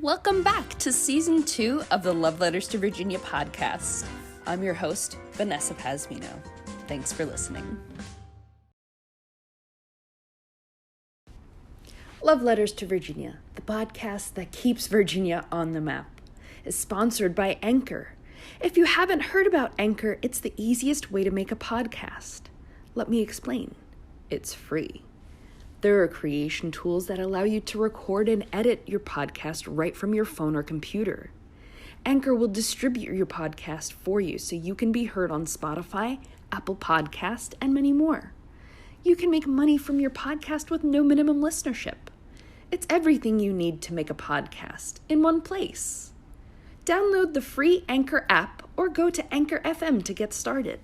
Welcome back to Season 2 of the Love Letters to Virginia podcast. I'm your host, Vanessa Pasmino. Thanks for listening. Love Letters to Virginia, the podcast that keeps Virginia on the map, is sponsored by Anchor. If you haven't heard about Anchor, it's the easiest way to make a podcast. Let me explain. It's free. There are creation tools that allow you to record and edit your podcast right from your phone or computer. Anchor will distribute your podcast for you so you can be heard on Spotify, Apple Podcast, and many more. You can make money from your podcast with no minimum listenership. It's everything you need to make a podcast in one place. Download the free Anchor app or go to Anchor FM to get started.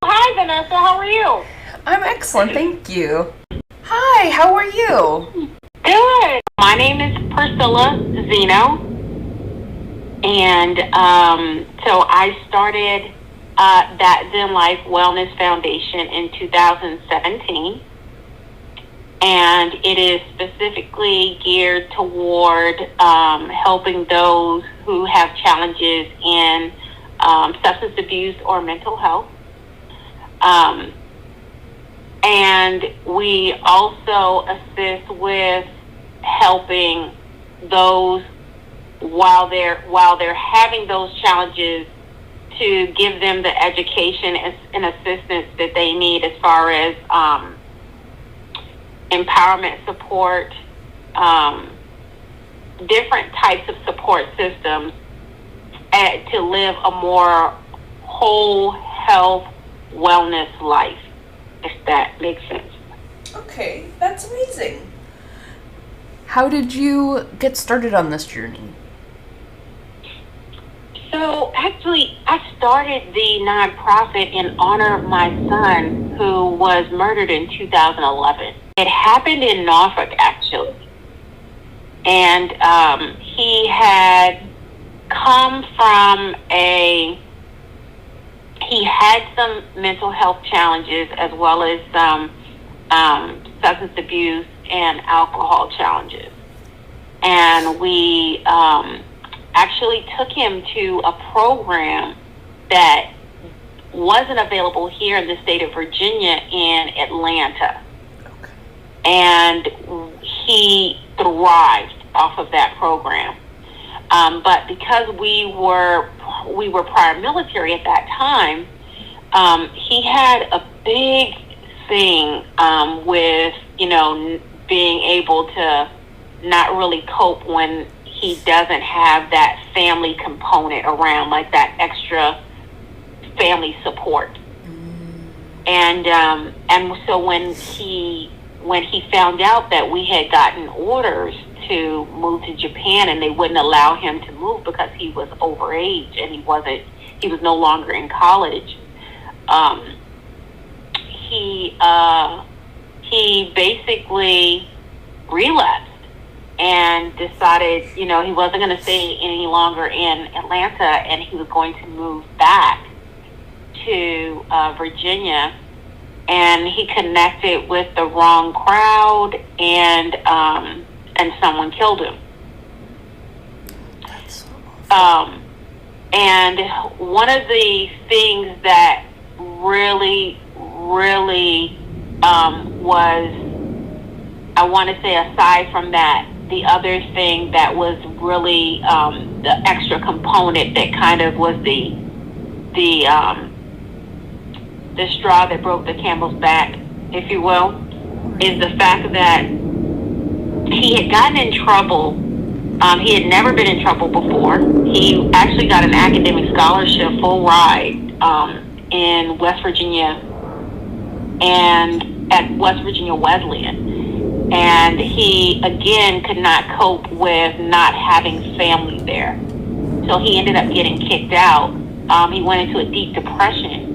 Hi, Vanessa. How are you? I'm excellent, thank you. Hi, how are you? Good. My name is PerCilla Zeno, and so I started that Zen Life Wellness Foundation in 2017, and it is specifically geared toward helping those who have challenges in substance abuse or mental health. And we also assist with helping those while they're having those challenges to give them the education and assistance that they need as far as empowerment support, different types of support systems to live a more whole health wellness life. If that makes sense. Okay, that's amazing. How did you get started on this journey? So actually, I started the nonprofit in honor of my son who was murdered in 2011. It happened in Norfolk, actually. And he had come from he had some mental health challenges as well as some substance abuse and alcohol challenges. And we actually took him to a program that wasn't available here in the state of Virginia in Atlanta. Okay. And he thrived off of that program. But because we were prior military at that time, he had a big thing with, being able to not really cope when he doesn't have that family component around, like that extra family support. And so when he found out that we had gotten orders to move to Japan and they wouldn't allow him to move because he was overage and he was no longer in college, he basically relapsed and decided, he wasn't going to stay any longer in Atlanta and he was going to move back to Virginia. And he connected with the wrong crowd and someone killed him. That's so awful. And one of the things that really was, I want to say, aside from that, the other thing that was really the extra component that kind of was the straw that broke the camel's back, if you will, is the fact that he had gotten in trouble. He had never been in trouble before. He actually got an academic scholarship, full ride, in West Virginia and at West Virginia Wesleyan. And he, again, could not cope with not having family there. So he ended up getting kicked out. He went into a deep depression.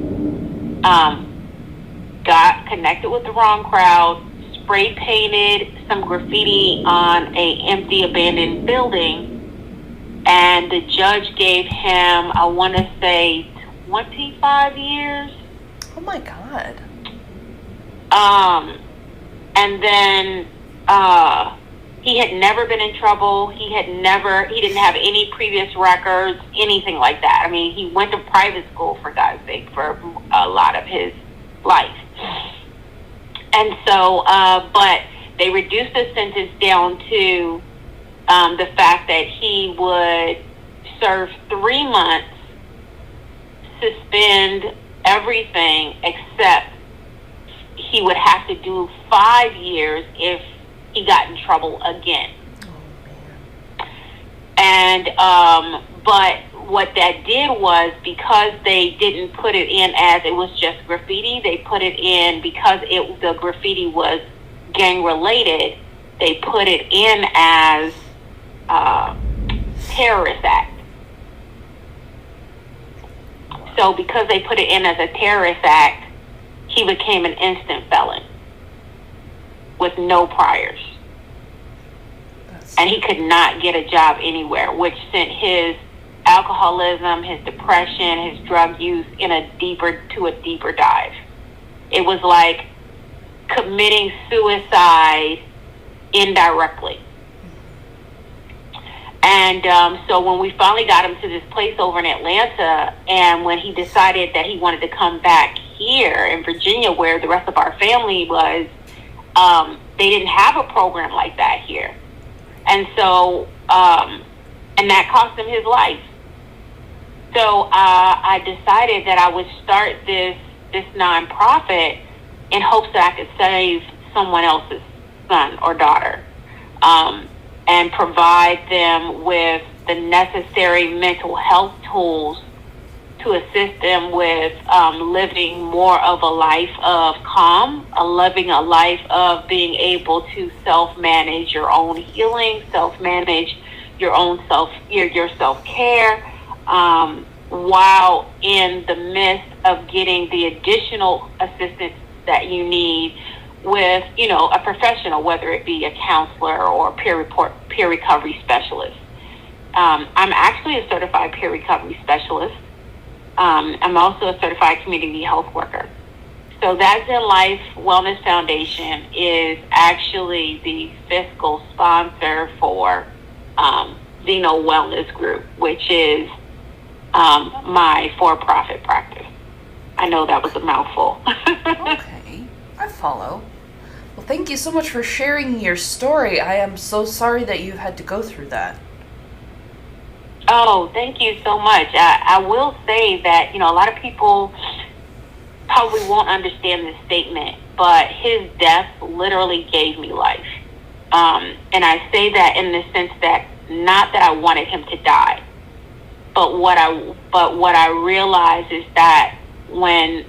Got connected with the wrong crowd, spray painted some graffiti on a empty abandoned building, and the judge gave him, I want to say, 25 years. Oh my God. And then He had never been in trouble. He didn't have any previous records, anything like that. I mean, he went to private school, for God's sake, for a lot of his life. And so, but they reduced the sentence down to the fact that he would serve 3 months, suspend everything, except he would have to do 5 years if he got in trouble again. And but what that did was, because they didn't put it in as it was just graffiti, they put it in because the graffiti was gang related. They put it in as terrorist act. So because they put it in as a terrorist act, he became an instant felon with no priors. And he could not get a job anywhere, which sent his alcoholism, his depression, his drug use to a deeper dive. It was like committing suicide indirectly. And so when we finally got him to this place over in Atlanta, and when he decided that he wanted to come back here in Virginia, where the rest of our family was, they didn't have a program like that here. And so, and that cost him his life. So I decided that I would start this nonprofit in hopes that I could save someone else's son or daughter, and provide them with the necessary mental health tools to assist them with living more of a life of calm, living a life of being able to self-manage your own healing, self-manage your own your self-care, while in the midst of getting the additional assistance that you need with, a professional, whether it be a counselor or peer recovery specialist. I'm actually a certified peer recovery specialist. I'm also a certified community health worker. So That's in Life Wellness Foundation is actually the fiscal sponsor for Zeno Wellness Group, which is my for-profit practice. I know that was a mouthful. Okay, I follow. Well, thank you so much for sharing your story. I am so sorry that you had to go through that. Oh, thank you so much. I will say that, a lot of people probably won't understand this statement, but his death literally gave me life. And I say that in the sense that not that I wanted him to die, but what I realize is that when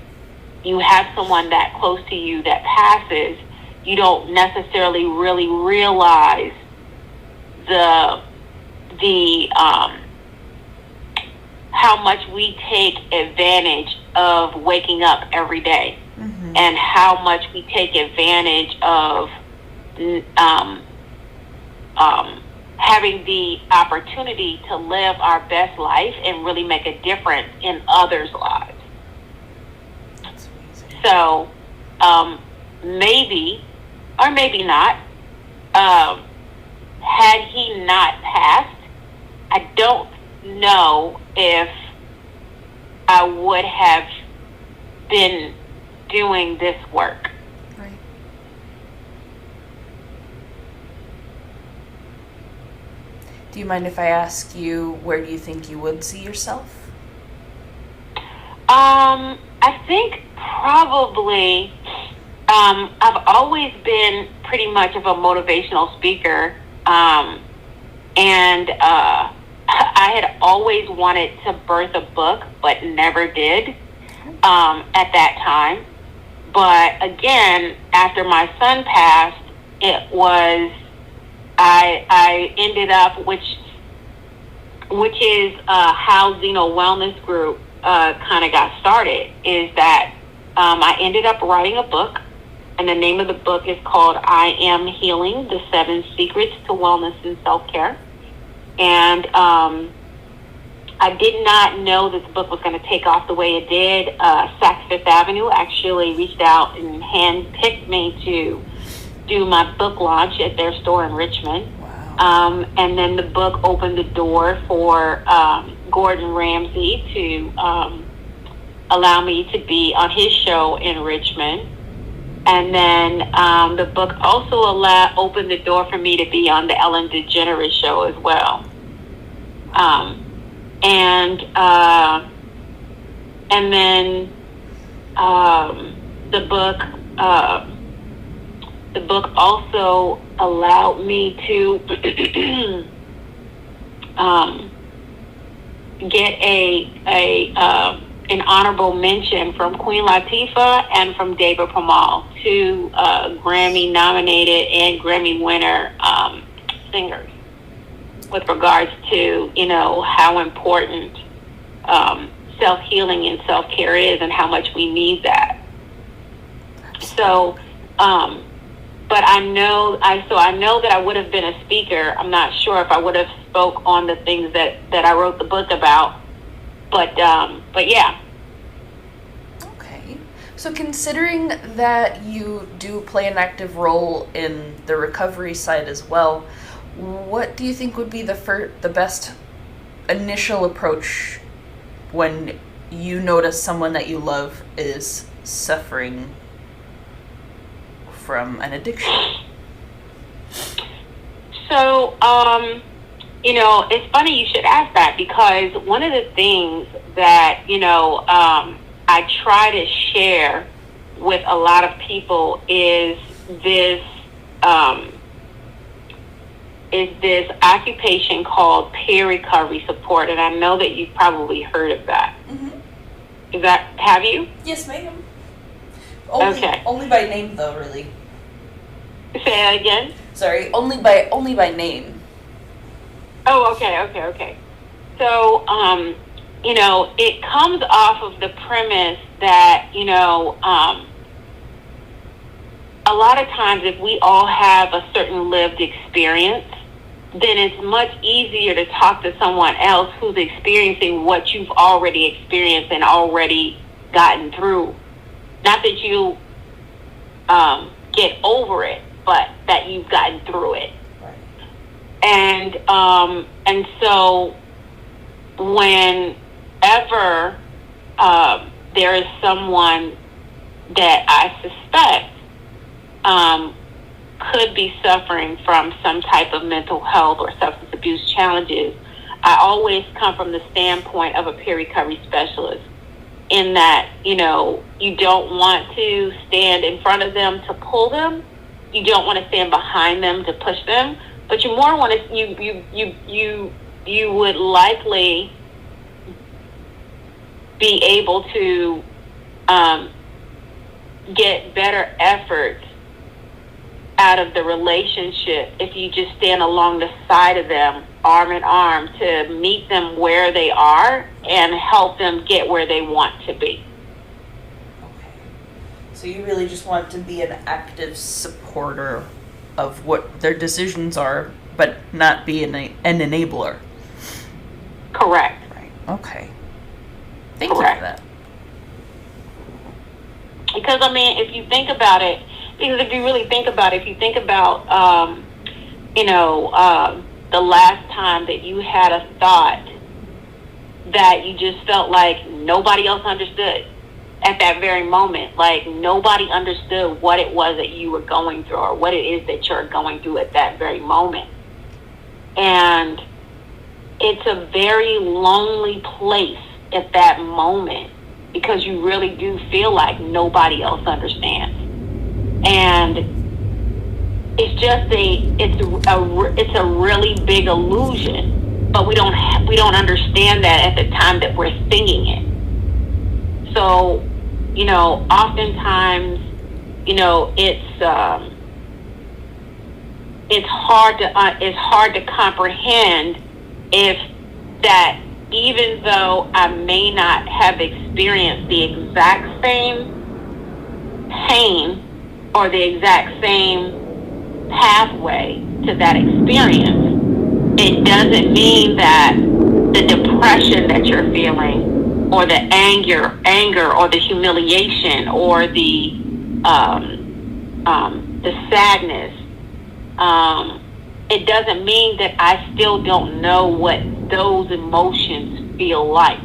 you have someone that close to you that passes, you don't necessarily really realize the how much we take advantage of waking up every day, mm-hmm. and how much we take advantage of having the opportunity to live our best life and really make a difference in others' lives. That's amazing. So maybe, or maybe not, had he not passed, I don't know if I would have been doing this work. Right. Do you mind if I ask you, where do you think you would see yourself? I think probably I've always been pretty much of a motivational speaker, and I had always wanted to birth a book, but never did at that time. But again, after my son passed, it was I ended up, which is how Zeno Wellness Group kind of got started, is that I ended up writing a book, and the name of the book is called I Am Healing, The 7 Secrets to Wellness and Self-Care. And I did not know that the book was going to take off the way it did. Saks Fifth Avenue actually reached out and handpicked me to do my book launch at their store in Richmond. And then the book opened the door for Gordon Ramsay to allow me to be on his show in Richmond. And then the book also opened the door for me to be on the Ellen DeGeneres show as well. And then the book also allowed me to get an honorable mention from Queen Latifah and from David Pamal, two Grammy nominated and Grammy winner singers, with regards to, how important self-healing and self-care is and how much we need that. So, but I know that I would have been a speaker. I'm not sure if I would have spoke on the things that I wrote the book about. But yeah. Okay. So considering that you do play an active role in the recovery side as well, what do you think would be the best initial approach when you notice someone that you love is suffering from an addiction? So, it's funny you should ask that, because one of the things that, I try to share with a lot of people is this occupation called peer recovery support, and I know that you've probably heard of that. Mm-hmm. Have you? Yes, ma'am. Okay. Only by name, though, really. Say that again? Sorry, only by name. Oh, okay. So, it comes off of the premise that, a lot of times if we all have a certain lived experience, then it's much easier to talk to someone else who's experiencing what you've already experienced and already gotten through. Not that you get over it, but that you've gotten through it. Right. And so whenever there is someone that I suspect could be suffering from some type of mental health or substance abuse challenges, I always come from the standpoint of a peer recovery specialist, in that, you don't want to stand in front of them to pull them. You don't want to stand behind them to push them, but you more want to, you would likely be able to get better efforts out of the relationship if you just stand along the side of them, arm in arm, to meet them where they are and help them get where they want to be. Okay. So you really just want to be an active supporter of what their decisions are, but not be an enabler. Correct. Right. Okay. Thank you for that. Because, if you think about it, if you think about, the last time that you had a thought that you just felt like nobody else understood at that very moment, like nobody understood what it was that you were going through or what it is that you're going through at that very moment. And it's a very lonely place at that moment, because you really do feel like nobody else understands. And it's just it's a really big illusion, but we don't understand that at the time that we're singing it. So, oftentimes, it's hard to comprehend if that, even though I may not have experienced the exact same pain or the exact same pathway to that experience, it doesn't mean that the depression that you're feeling, or the anger or the humiliation, or the sadness, it doesn't mean that I still don't know what those emotions feel like,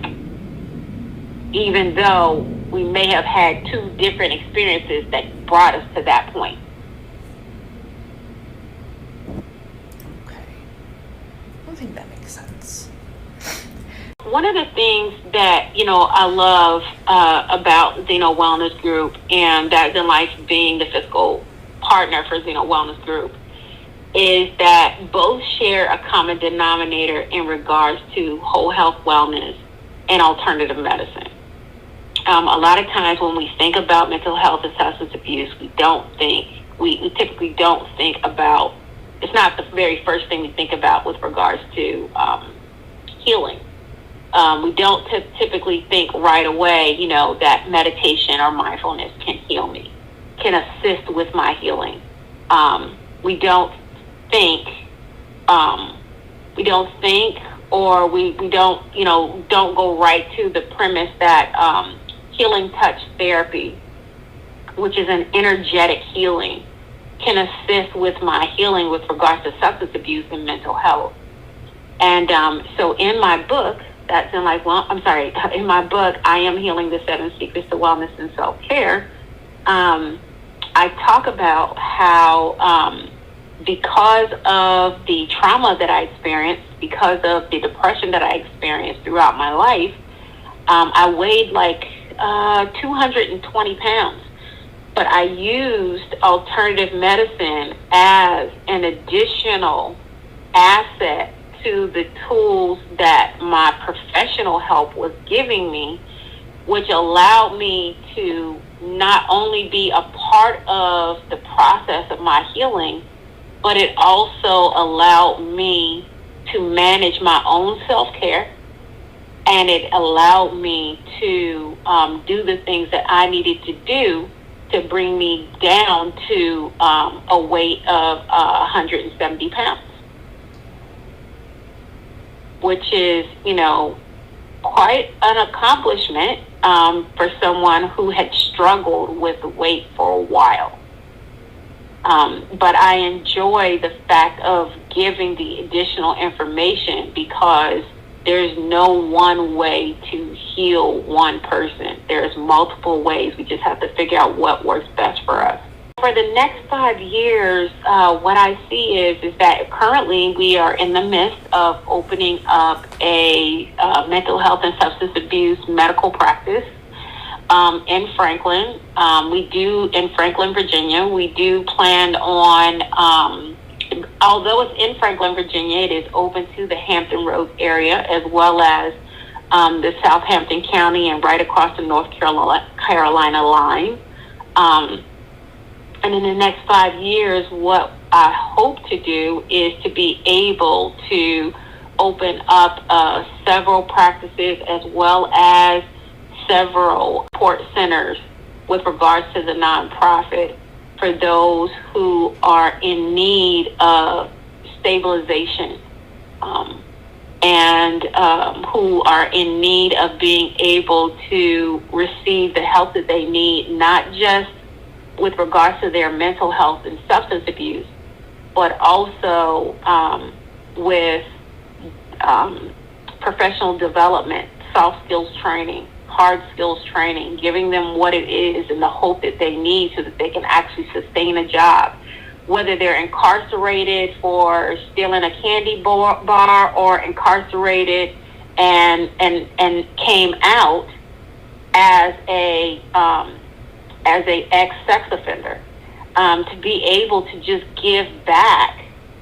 even though we may have had two different experiences that brought us to that point. Okay. I think that makes sense. One of the things that, I love about Zeno Wellness Group, and that in life being the fiscal partner for Zeno Wellness Group, is that both share a common denominator in regards to whole health wellness and alternative medicine. A lot of times when we think about mental health and substance abuse, we typically don't think about, it's not the very first thing we think about with regards to healing. We don't typically think right away, that meditation or mindfulness can heal me, can assist with my healing. We don't think, or we don't go right to the premise that healing touch therapy, which is an energetic healing, can assist with my healing with regards to substance abuse and mental health. And so in my book, in my book, I Am Healing: The 7 Secrets to Wellness and Self-Care, I talk about how because of the trauma that I experienced, because of the depression that I experienced throughout my life, I weighed like 220 pounds. But I used alternative medicine as an additional asset to the tools that my professional help was giving me, which allowed me to not only be a part of the process of my healing, but it also allowed me to manage my own self-care, and it allowed me to do the things that I needed to do to bring me down to a weight of 170 pounds, which is, quite an accomplishment for someone who had struggled with weight for a while. But I enjoy the fact of giving the additional information, because there's no one way to heal one person. There's multiple ways. We just have to figure out what works best for us. For the next 5 years, what I see is that currently we are in the midst of opening up a mental health and substance abuse medical practice in Franklin. In Franklin, Virginia. We do plan on, although it's in Franklin, Virginia, it is open to the Hampton Roads area, as well as the Southampton County and right across the North Carolina line. And in the next 5 years, what I hope to do is to be able to open up several practices, as well as several support centers with regards to the nonprofit, for those who are in need of stabilization and who are in need of being able to receive the help that they need, not just with regards to their mental health and substance abuse, but also with professional development, soft skills training, hard skills training, giving them what it is and the hope that they need so that they can actually sustain a job, whether they're incarcerated for stealing a candy bar or incarcerated and came out as a ex-sex offender, to be able to just give back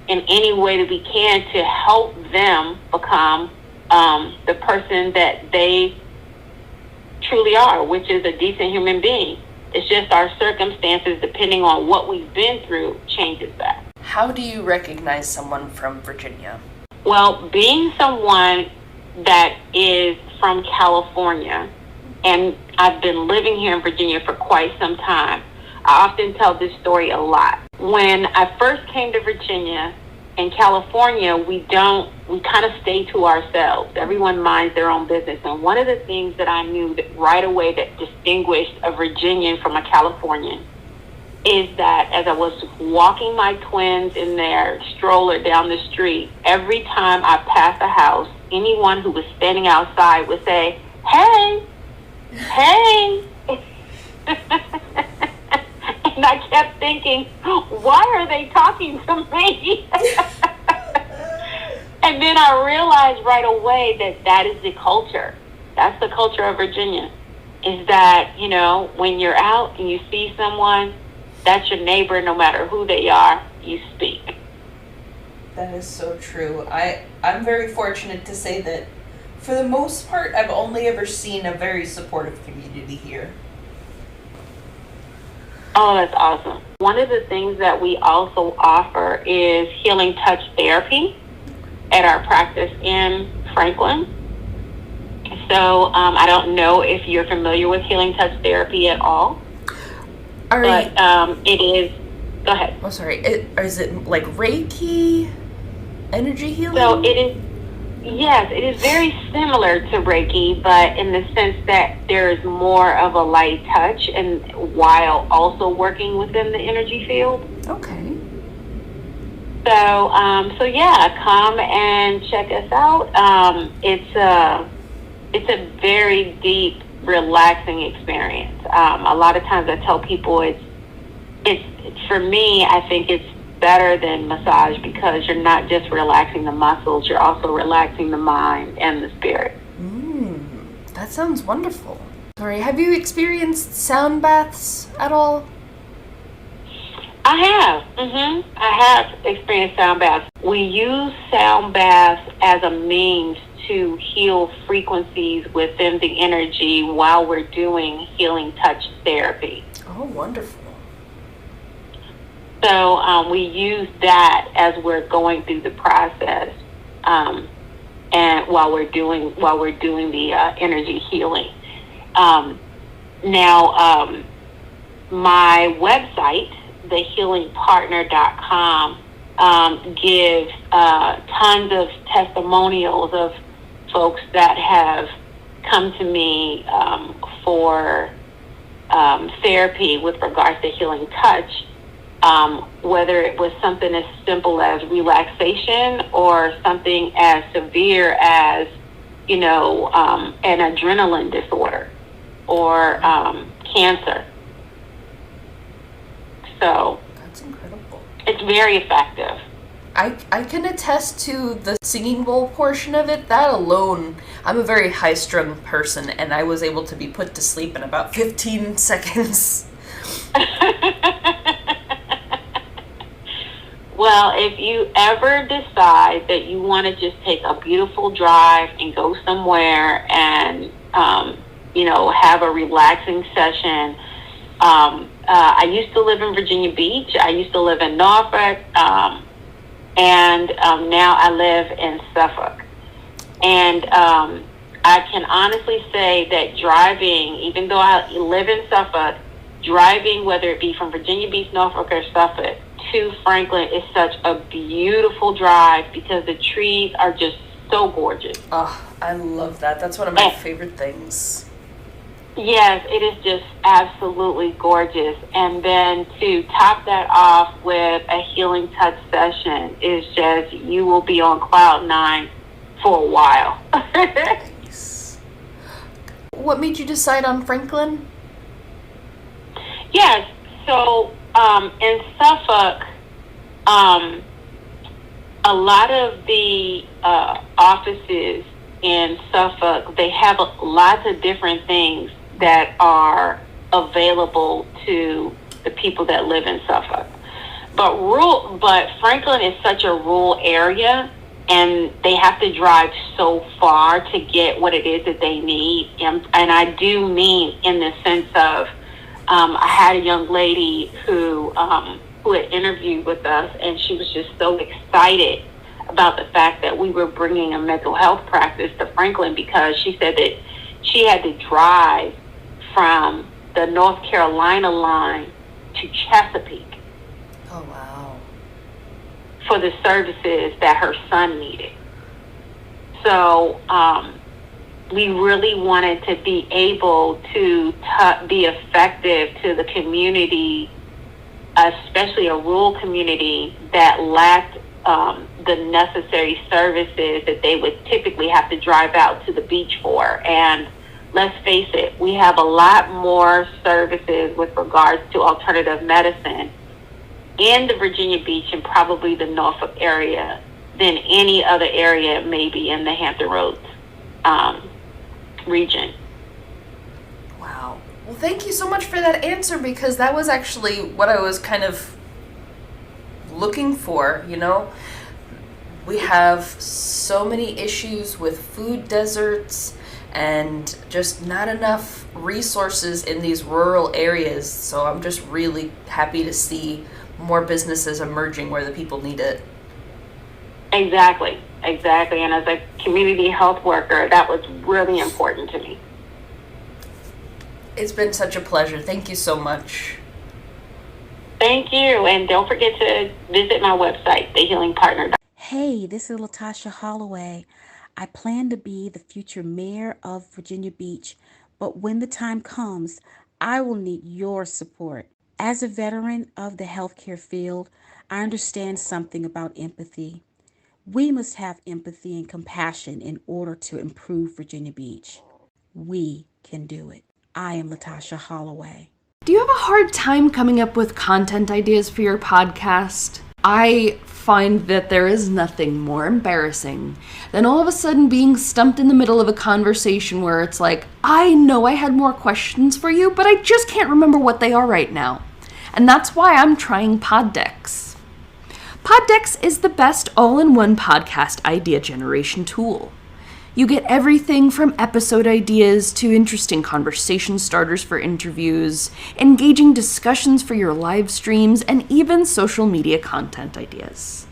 in any way that we can to help them become the person that they truly are, which is a decent human being. It's just our circumstances, depending on what we've been through, changes that. How do you recognize someone from Virginia? Well, being someone that is from California, and I've been living here in Virginia for quite some time, I often tell this story a lot. When I first came to Virginia, in California, we kind of stay to ourselves. Everyone minds their own business. And one of the things that I knew that right away that distinguished a Virginian from a Californian is that as I was walking my twins in their stroller down the street, every time I passed a house, anyone who was standing outside would say, "Hey, hey." And I kept thinking, why are they talking to me? And then I realized right away that that is the culture. That's the culture of Virginia. Is that, you know, when you're out and you see someone, that's your neighbor, no matter who they are, you speak. That is so true. I'm very fortunate to say that for the most part, I've only ever seen a very supportive community here. Oh, that's awesome. One of the things that we also offer is healing touch therapy at our practice in Franklin. So I don't know if you're familiar with healing touch therapy at all. But it is, go ahead. Oh, sorry. Is it like Reiki, energy healing? So it is, yes, it is very similar to Reiki, but in the sense that there is more of a light touch and while also working within the energy field. Okay. So yeah, come and check us out. It's a very deep, relaxing experience. A lot of times I tell people it's for me, I think it's better than massage because you're not just relaxing the muscles, you're also relaxing the mind and the spirit. That sounds wonderful. Sorry, have you experienced sound baths at all? I have. I have experienced sound baths. We use sound baths as a means to heal frequencies within the energy while we're doing healing touch therapy. Oh, wonderful. So we use that as we're going through the process, and while we're doing the energy healing. Now, my website, thehealingpartner.com, gives tons of testimonials of folks that have come to me for therapy with regards to healing touch, whether it was something as simple as relaxation or something as severe as, you know, an adrenaline disorder or cancer. So that's incredible. It's very effective. I can attest to the singing bowl portion of it. That alone, I'm a very high-strung person, and I was able to be put to sleep in about 15 seconds. Well, if you ever decide that you want to just take a beautiful drive and go somewhere and, you know, have a relaxing session, I used to live in Virginia Beach. I used to live in Norfolk. And now I live in Suffolk. And I can honestly say that driving, even though I live in Suffolk, driving, whether it be from Virginia Beach, Norfolk, or Suffolk to Franklin is such a beautiful drive because the trees are just so gorgeous. Oh, I love that. That's one of my favorite things. Yes, it is just absolutely gorgeous. And then to top that off with a healing touch session is just, you will be on cloud nine for a while. Nice. What made you decide on Franklin? Yes, so in Suffolk, a lot of the offices in Suffolk, they have lots of different things that are available to the people that live in Suffolk. But Franklin is such a rural area, and they have to drive so far to get what it is that they need. And I do mean in the sense of, I had a young lady who had interviewed with us, and she was just so excited about the fact that we were bringing a mental health practice to Franklin, because she said that she had to drive from the North Carolina line to Chesapeake. Oh, wow. For the services that her son needed. So we really wanted to be able to be effective to the community especially a rural community that lacked the necessary services that they would typically have to drive out to the beach for. And let's face it, we have a lot more services with regards to alternative medicine in the Virginia Beach and probably the Norfolk area than any other area maybe in the Hampton Roads region. Wow. Well, thank you so much for that answer, because that was actually what I was kind of looking for, you know? We have so many issues with food deserts and just not enough resources in these rural areas. So I'm just really happy to see more businesses emerging where the people need it. Exactly. And as a community health worker, that was really important to me. It's been such a pleasure. Thank you so much. Thank you. And don't forget to visit my website, thehealingpartner.com. Hey, this is Latasha Holloway. I plan to be the future mayor of Virginia Beach, but when the time comes, I will need your support. As a veteran of the healthcare field, I understand something about empathy. We must have empathy and compassion in order to improve Virginia Beach. We can do it. I am Latasha Holloway. Do you have a hard time coming up with content ideas for your podcast? I find that there is nothing more embarrassing than all of a sudden being stumped in the middle of a conversation where it's like, I know I had more questions for you, but I just can't remember what they are right now. And that's why I'm trying Poddex. Poddex is the best all-in-one podcast idea generation tool. You get everything from episode ideas to interesting conversation starters for interviews, engaging discussions for your live streams, and even social media content ideas.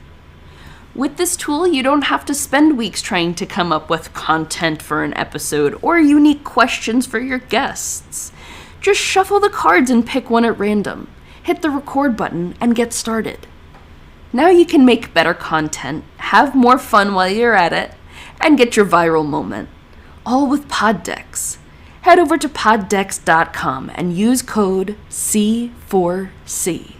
With this tool, you don't have to spend weeks trying to come up with content for an episode or unique questions for your guests. Just shuffle the cards and pick one at random, hit the record button, and get started. Now you can make better content, have more fun while you're at it, and get your viral moment, all with Poddex. Head over to poddex.com and use code C4C.